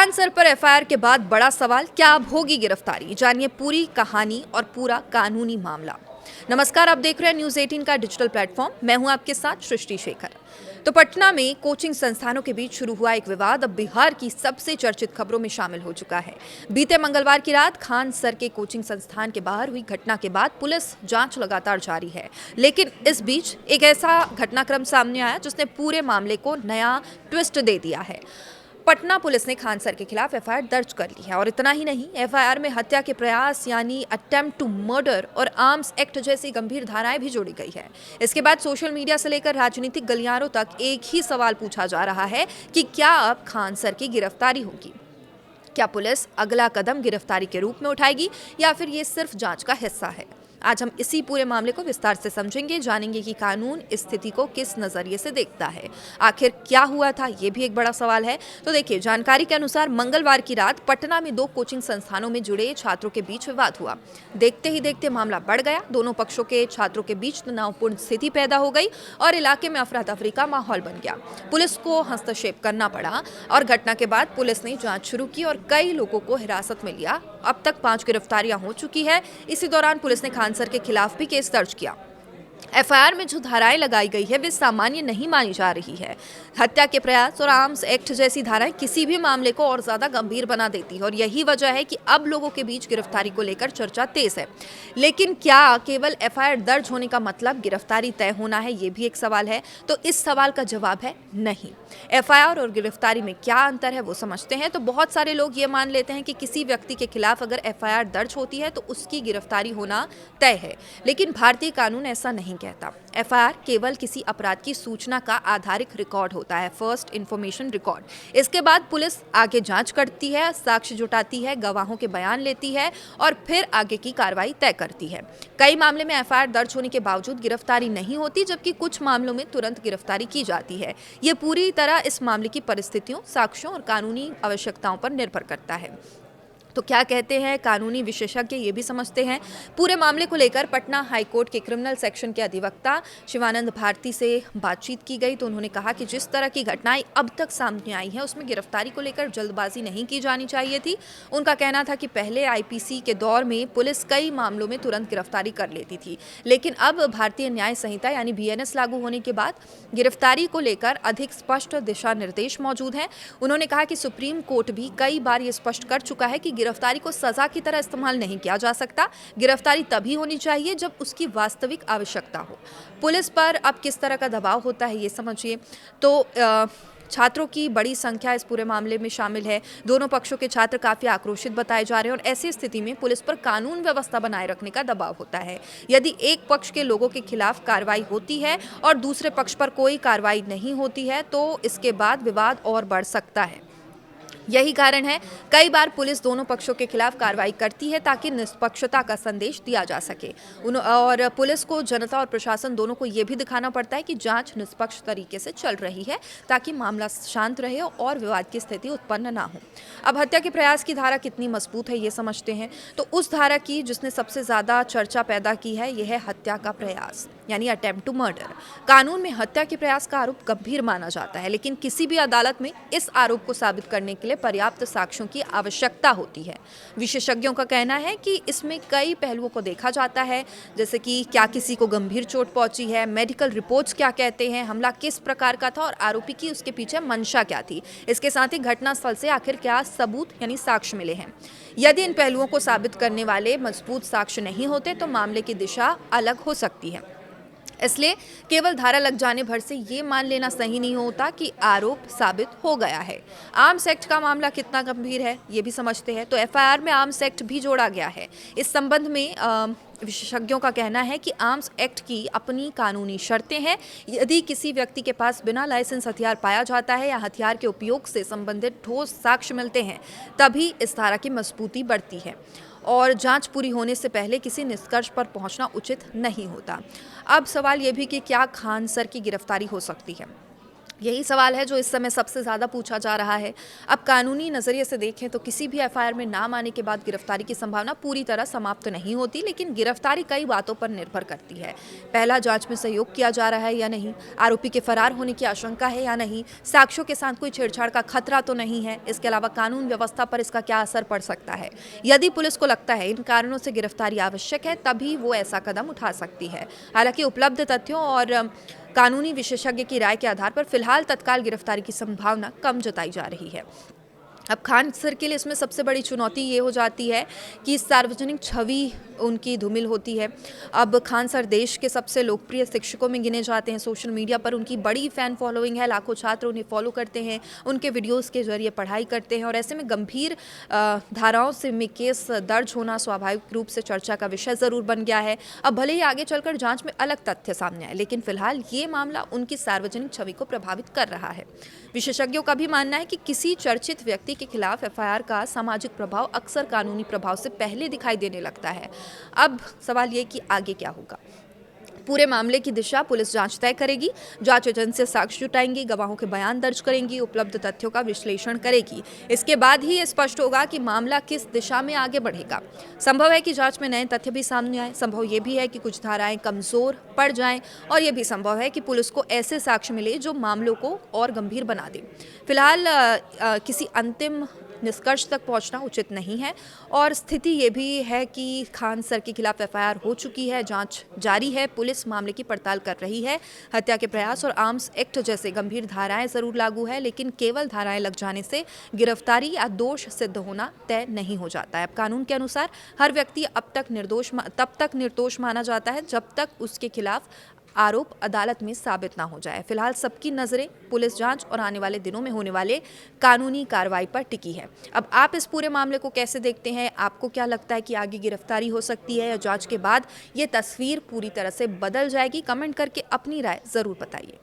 Khan sir पर FIR के बाद बड़ा सवाल, क्या अब होगी गिरफ्तारी? जानिए पूरी कहानी और पूरा कानूनी मामला। नमस्कार, आप देख रहे हैं न्यूज़ 18 का डिजिटल प्लेटफॉर्म। मैं हूं आपके साथ सृष्टि शेखर। तो पटना में कोचिंग संस्थानों के बीच शुरू हुआ एक विवाद अब बिहार की सबसे चर्चित खबरों में शामिल हो चुका है। बीते मंगलवार की रात खान सर के कोचिंग संस्थान के बाहर हुई घटना के बाद पुलिस जांच लगातार जारी है, लेकिन इस बीच एक ऐसा घटनाक्रम सामने आया जिसने पूरे मामले को नया ट्विस्ट दे दिया है। पटना पुलिस ने खान सर के खिलाफ एफआईआर दर्ज कर ली है और इतना ही नहीं, एफआईआर में हत्या के प्रयास यानी अटेम्प्ट टू मर्डर और आर्म्स एक्ट जैसी गंभीर धाराएं भी जोड़ी गई है। इसके बाद सोशल मीडिया से लेकर राजनीतिक गलियारों तक एक ही सवाल पूछा जा रहा है कि क्या अब खान सर की गिरफ्तारी होगी? क्या पुलिस अगला कदम गिरफ्तारी के रूप में उठाएगी या फिर ये सिर्फ जांच का हिस्सा है? आज हम इसी पूरे मामले को विस्तार से समझेंगे, जानेंगे कि कानून इस स्थिति को किस नजरिए से देखता है। आखिर क्या हुआ था, ये भी एक बड़ा सवाल है। तो देखिए, जानकारी के अनुसार मंगलवार की रात पटना में दो कोचिंग संस्थानों में जुड़े छात्रों के बीच विवाद हुआ। देखते ही देखते मामला बढ़ गया। दोनों पक्षों के छात्रों के बीच तनावपूर्ण स्थिति पैदा हो गई और इलाके में अफरा तफरी का माहौल बन गया। पुलिस को हस्तक्षेप करना पड़ा और घटना के बाद पुलिस ने जांच शुरू की और कई लोगों को हिरासत में लिया। अब तक 5 गिरफ्तारियां हो चुकी है। इसी दौरान पुलिस ने खान सर के खिलाफ भी केस दर्ज किया। एफआईआर में जो धाराएं लगाई गई है वे सामान्य नहीं मानी जा रही है। हत्या के प्रयास और आर्म्स एक्ट जैसी धाराएं किसी भी मामले को और ज्यादा गंभीर बना देती है और यही वजह है कि अब लोगों के बीच गिरफ्तारी को लेकर चर्चा तेज है। लेकिन क्या केवल एफआईआर दर्ज होने का मतलब गिरफ्तारी तय होना है, ये भी एक सवाल है। तो इस सवाल का जवाब है नहीं। एफआईआर और गिरफ्तारी में क्या अंतर है वो समझते हैं। तो बहुत सारे लोग ये मान लेते हैं कि किसी व्यक्ति के खिलाफ अगर एफआईआर दर्ज होती है तो उसकी गिरफ्तारी होना तय है, लेकिन भारतीय कानून ऐसा नहीं कहता। एफआईआर केवल किसी अपराध की सूचना का आधारित रिकॉर्ड होता है, फर्स्ट इंफॉर्मेशन रिकॉर्ड। इसके बाद पुलिस आगे जांच करती है, साक्ष्य जुटाती है, गवाहों के बयान लेती है और फिर आगे की कार्रवाई तय करती है। कई मामले में एफआईआर दर्ज होने के बावजूद गिरफ्तारी नहीं होती, जबकि कुछ मामलों में तुरंत गिरफ्तारी की जाती है। ये पूरी तरह इस मामले की परिस्थितियों, साक्ष्यों और कानूनी आवश्यकताओं पर निर्भर करता है। तो क्या कहते हैं कानूनी विशेषज्ञ, ये भी समझते हैं। पूरे मामले को लेकर पटना हाईकोर्ट के क्रिमिनल सेक्शन के अधिवक्ता शिवानंद भारती से बातचीत की गई तो उन्होंने कहा कि जिस तरह की घटनाएं अब तक सामने आई हैं उसमें गिरफ्तारी को लेकर जल्दबाजी नहीं की जानी चाहिए थी। उनका कहना था कि पहले आईपीसी के दौर में पुलिस कई मामलों में तुरंत गिरफ्तारी कर लेती थी, लेकिन अब भारतीय न्याय संहिता यानी बीएनएस लागू होने के बाद गिरफ्तारी को लेकर अधिक स्पष्ट दिशा निर्देश मौजूद हैं। उन्होंने कहा कि सुप्रीम कोर्ट भी कई बार ये स्पष्ट कर चुका है कि गिरफ्तारी को सजा की तरह इस्तेमाल नहीं किया जा सकता। गिरफ्तारी तभी होनी चाहिए जब उसकी वास्तविक आवश्यकता हो। पुलिस पर अब किस तरह का दबाव होता है ये समझिए। तो छात्रों की बड़ी संख्या इस पूरे मामले में शामिल है। दोनों पक्षों के छात्र काफी आक्रोशित बताए जा रहे हैं और ऐसी स्थिति में पुलिस पर कानून व्यवस्था बनाए रखने का दबाव होता है। यदि एक पक्ष के लोगों के खिलाफ कार्रवाई होती है और दूसरे पक्ष पर कोई कार्रवाई नहीं होती है तो इसके बाद विवाद और बढ़ सकता है। यही कारण है कई बार पुलिस दोनों पक्षों के खिलाफ कार्रवाई करती है ताकि निष्पक्षता का संदेश दिया जा सके। और पुलिस को जनता और प्रशासन दोनों को ये भी दिखाना पड़ता है कि जांच निष्पक्ष तरीके से चल रही है ताकि मामला शांत रहे और विवाद की स्थिति उत्पन्न ना हो। अब हत्या के प्रयास की धारा कितनी मजबूत है ये समझते हैं। तो उस धारा की जिसने सबसे ज्यादा चर्चा पैदा की है यह है हत्या का प्रयास यानी अटेम्प्ट टू मर्डर। कानून में हत्या के प्रयास का आरोप गंभीर माना जाता है, लेकिन किसी भी अदालत में इस आरोप को साबित करने के लिए पर्याप्त साक्ष्यों की आवश्यकता होती है। विशेषज्ञों का कहना है कि इसमें कई पहलुओं को देखा जाता है, जैसे कि क्या किसी को गंभीर चोट पहुंची है, मेडिकल रिपोर्ट्स क्या कहते हैं, हमला किस प्रकार का था और आरोपी की उसके पीछे मंशा क्या थी। इसके साथ ही घटनास्थल से आखिर क्या सबूत यानी साक्ष्य मिले हैं। यदि इन पहलुओं को साबित करने वाले मजबूत साक्ष्य नहीं होते तो मामले की दिशा अलग हो सकती है। इसलिए केवल धारा लग जाने भर से ये मान लेना सही नहीं होता कि आरोप साबित हो गया है। आर्म्स एक्ट का मामला कितना गंभीर है ये भी समझते हैं। तो एफआईआर में आर्म्स एक्ट भी जोड़ा गया है। इस संबंध में विशेषज्ञों का कहना है कि आर्म्स एक्ट की अपनी कानूनी शर्तें हैं। यदि किसी व्यक्ति के पास बिना लाइसेंस हथियार पाया जाता है या हथियार के उपयोग से संबंधित ठोस साक्ष्य मिलते हैं तभी इस धारा की मजबूती बढ़ती है और जांच पूरी होने से पहले किसी निष्कर्ष पर पहुंचना उचित नहीं होता। अब सवाल ये भी कि क्या खान सर की गिरफ्तारी हो सकती है? यही सवाल है जो इस समय सबसे ज़्यादा पूछा जा रहा है। अब कानूनी नज़रिए से देखें तो किसी भी एफआईआर में नाम आने के बाद गिरफ्तारी की संभावना पूरी तरह समाप्त नहीं होती, लेकिन गिरफ्तारी कई बातों पर निर्भर करती है। पहला, जांच में सहयोग किया जा रहा है या नहीं, आरोपी के फरार होने की आशंका है या नहीं, साक्ष्यों के साथ कोई छेड़छाड़ का खतरा तो नहीं है, इसके अलावा कानून व्यवस्था पर इसका क्या असर पड़ सकता है। यदि पुलिस को लगता है इन कारणों से गिरफ्तारी आवश्यक है, तभी वो ऐसा कदम उठा सकती है। हालांकि उपलब्ध तथ्यों और कानूनी विशेषज्ञ की राय के आधार पर फिलहाल तत्काल गिरफ्तारी की संभावना कम जताई जा रही है। अब खान सर के लिए इसमें सबसे बड़ी चुनौती ये हो जाती है कि सार्वजनिक छवि उनकी धूमिल होती है। अब खान सर देश के सबसे लोकप्रिय शिक्षकों में गिने जाते हैं। सोशल मीडिया पर उनकी बड़ी फ़ैन फॉलोइंग है, लाखों छात्र उन्हें फॉलो करते हैं, उनके वीडियोस के जरिए पढ़ाई करते हैं और ऐसे में गंभीर धाराओं से में केस दर्ज होना स्वाभाविक रूप से चर्चा का विषय ज़रूर बन गया है। अब भले ही आगे चलकर जाँच में अलग तथ्य सामने आए, लेकिन फिलहाल ये मामला उनकी सार्वजनिक छवि को प्रभावित कर रहा है। विशेषज्ञों का भी मानना है कि किसी चर्चित व्यक्ति के खिलाफ एफआईआर का सामाजिक प्रभाव अक्सर कानूनी प्रभाव से पहले दिखाई देने लगता है। अब सवाल ये कि आगे क्या होगा। पूरे मामले की दिशा पुलिस जांच तय करेगी। जांच एजेंसी साक्ष्य जुटाएंगी, गवाहों के बयान दर्ज करेंगी, उपलब्ध तथ्यों का विश्लेषण करेगी। इसके बाद ही ये स्पष्ट होगा कि मामला किस दिशा में आगे बढ़ेगा। संभव है कि जांच में नए तथ्य भी सामने आए, संभव ये भी है कि कुछ धाराएं कमजोर पड़ जाएं और ये भी संभव है कि पुलिस को ऐसे साक्ष्य मिले जो मामलों को और गंभीर बना दे। फिलहाल किसी अंतिम निष्कर्ष तक पहुंचना उचित नहीं है और स्थिति ये भी है कि खान सर के खिलाफ एफआईआर हो चुकी है, जांच जारी है, पुलिस मामले की पड़ताल कर रही है। हत्या के प्रयास और आर्म्स एक्ट जैसे गंभीर धाराएं जरूर लागू है, लेकिन केवल धाराएं लग जाने से गिरफ्तारी या दोष सिद्ध होना तय नहीं हो जाता है। अब कानून के अनुसार हर व्यक्ति तब तक निर्दोष माना जाता है जब तक उसके खिलाफ आरोप अदालत में साबित ना हो जाए। फिलहाल सबकी नजरें पुलिस जांच और आने वाले दिनों में होने वाले कानूनी कार्रवाई पर टिकी है। अब आप इस पूरे मामले को कैसे देखते हैं? आपको क्या लगता है कि आगे गिरफ्तारी हो सकती है या जांच के बाद ये तस्वीर पूरी तरह से बदल जाएगी? कमेंट करके अपनी राय जरूर बताइए।